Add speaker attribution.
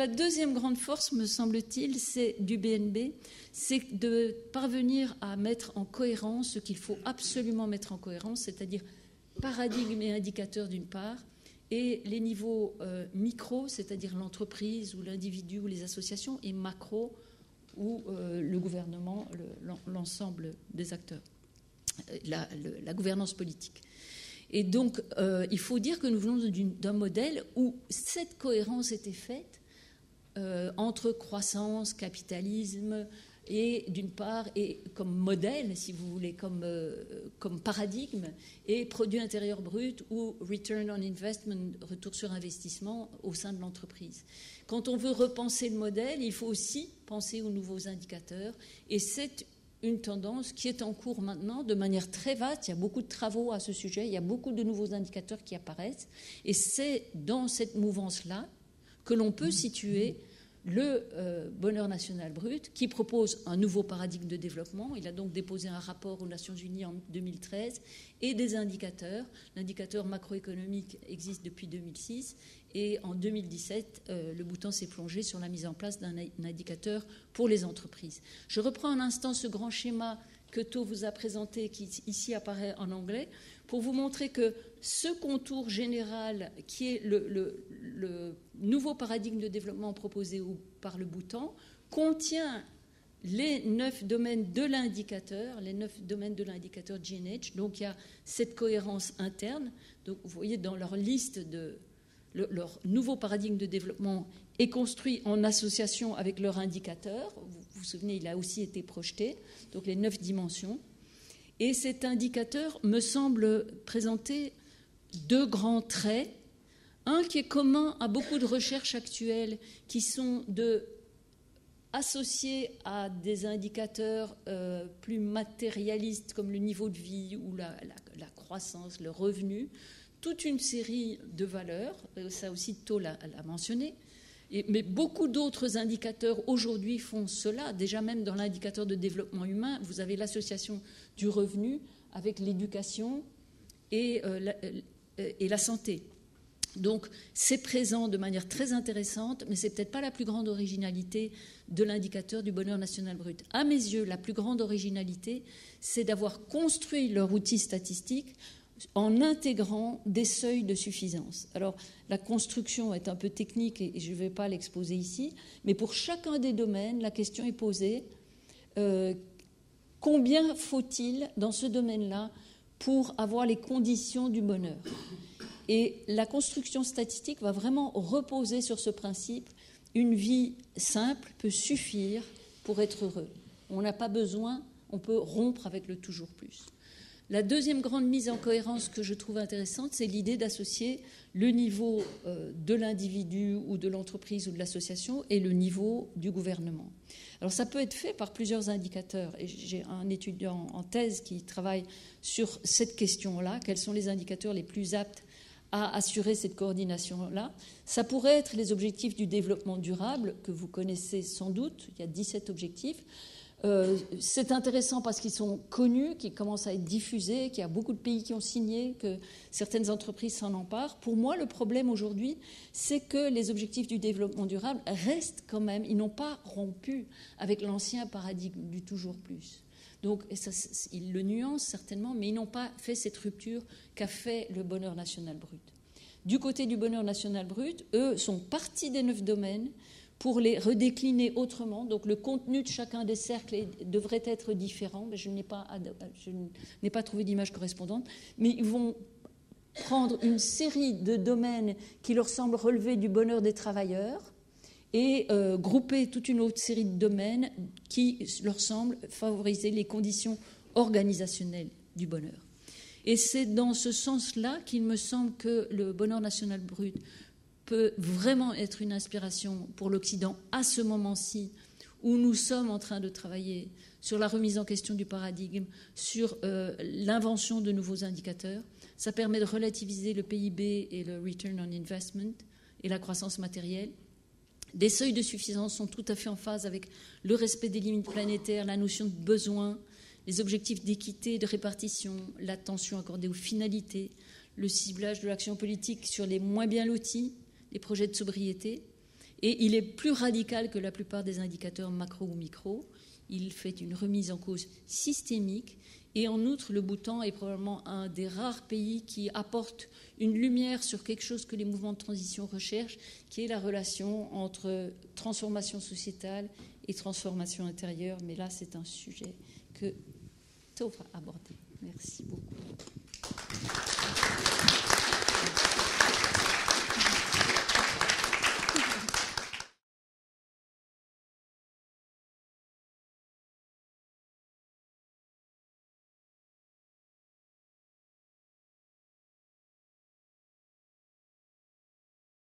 Speaker 1: la deuxième grande force, me semble-t-il, c'est du BNB, c'est de parvenir à mettre en cohérence ce qu'il faut absolument mettre en cohérence, c'est-à-dire paradigme et indicateur d'une part, et les niveaux micro, c'est-à-dire l'entreprise ou l'individu ou les associations, et macro, ou le gouvernement, l'ensemble des acteurs, la gouvernance politique. Et donc, il faut dire que nous venons d'un modèle où cette cohérence était faite entre croissance, capitalisme, et d'une part, et comme modèle, si vous voulez, comme paradigme, et produit intérieur brut ou return on investment, retour sur investissement au sein de l'entreprise. Quand on veut repenser le modèle, il faut aussi penser aux nouveaux indicateurs, et c'est une tendance qui est en cours maintenant de manière très vaste. Il y a beaucoup de travaux à ce sujet, il y a beaucoup de nouveaux indicateurs qui apparaissent, et c'est dans cette mouvance-là que l'on peut situer le bonheur national brut, qui propose un nouveau paradigme de développement. Il a donc déposé un rapport aux Nations Unies en 2013 et des indicateurs. L'indicateur macroéconomique existe depuis 2006 et en 2017, le Bhoutan s'est plongé sur la mise en place d'un indicateur pour les entreprises. Je reprends un instant ce grand schéma que To vous a présenté, qui ici apparaît en anglais, pour vous montrer que ce contour général, qui est le nouveau paradigme de développement proposé par le Bhoutan, contient les 9 domaines de l'indicateur, GNH. Donc il y a cette cohérence interne. Donc vous voyez dans leur liste leur nouveau paradigme de développement est construit en association avec leur indicateur. Vous vous souvenez, il a aussi été projeté, donc les 9 dimensions. Et cet indicateur me semble présenter 2 grands traits. Un qui est commun à beaucoup de recherches actuelles qui sont associées à des indicateurs plus matérialistes comme le niveau de vie ou la croissance, le revenu, toute une série de valeurs, ça aussi To l'a mentionné, mais beaucoup d'autres indicateurs aujourd'hui font cela. Déjà même dans l'indicateur de développement humain, vous avez l'association du revenu avec l'éducation et la santé. Donc c'est présent de manière très intéressante, mais ce n'est peut-être pas la plus grande originalité de l'indicateur du bonheur national brut. À mes yeux, la plus grande originalité, c'est d'avoir construit leur outil statistique en intégrant des seuils de suffisance. Alors, la construction est un peu technique et je ne vais pas l'exposer ici, mais pour chacun des domaines, la question est posée, combien faut-il dans ce domaine-là pour avoir les conditions du bonheur ? Et la construction statistique va vraiment reposer sur ce principe, une vie simple peut suffire pour être heureux. On n'a pas besoin, on peut rompre avec le toujours plus. La deuxième grande mise en cohérence que je trouve intéressante, c'est l'idée d'associer le niveau de l'individu ou de l'entreprise ou de l'association et le niveau du gouvernement. Alors ça peut être fait par plusieurs indicateurs. Et j'ai un étudiant en thèse qui travaille sur cette question-là. Quels sont les indicateurs les plus aptes à assurer cette coordination-là? Ça pourrait être les objectifs du développement durable, que vous connaissez sans doute. Il y a 17 objectifs. C'est intéressant parce qu'ils sont connus, qu'ils commencent à être diffusés, qu'il y a beaucoup de pays qui ont signé, que certaines entreprises s'en emparent. Pour moi, le problème aujourd'hui, c'est que les objectifs du développement durable restent quand même, ils n'ont pas rompu avec l'ancien paradigme du toujours plus. Donc, et ça, ils le nuancent certainement, mais ils n'ont pas fait cette rupture qu'a fait le bonheur national brut. Du côté du bonheur national brut, eux sont partis des 9 domaines pour les redécliner autrement. Donc le contenu de chacun des cercles devrait être différent, mais je n'ai pas trouvé d'image correspondante. Mais ils vont prendre une série de domaines qui leur semblent relever du bonheur des travailleurs et grouper toute une autre série de domaines qui leur semblent favoriser les conditions organisationnelles du bonheur. Et c'est dans ce sens-là qu'il me semble que le bonheur national brut peut vraiment être une inspiration pour l'Occident à ce moment-ci où nous sommes en train de travailler sur la remise en question du paradigme, sur l'invention de nouveaux indicateurs. Ça permet de relativiser le PIB et le return on investment et la croissance matérielle. Des seuils de suffisance sont tout à fait en phase avec le respect des limites planétaires, la notion de besoin, les objectifs d'équité, de répartition, l'attention accordée aux finalités, le ciblage de l'action politique sur les moins bien lotis, les projets de sobriété. Et il est plus radical que la plupart des indicateurs macro ou micro. Il fait une remise en cause systémique. Et en outre, le Bhoutan est probablement un des rares pays qui apporte une lumière sur quelque chose que les mouvements de transition recherchent, qui est la relation entre transformation sociétale et transformation intérieure. Mais là, c'est un sujet que Tove va aborder. Merci beaucoup.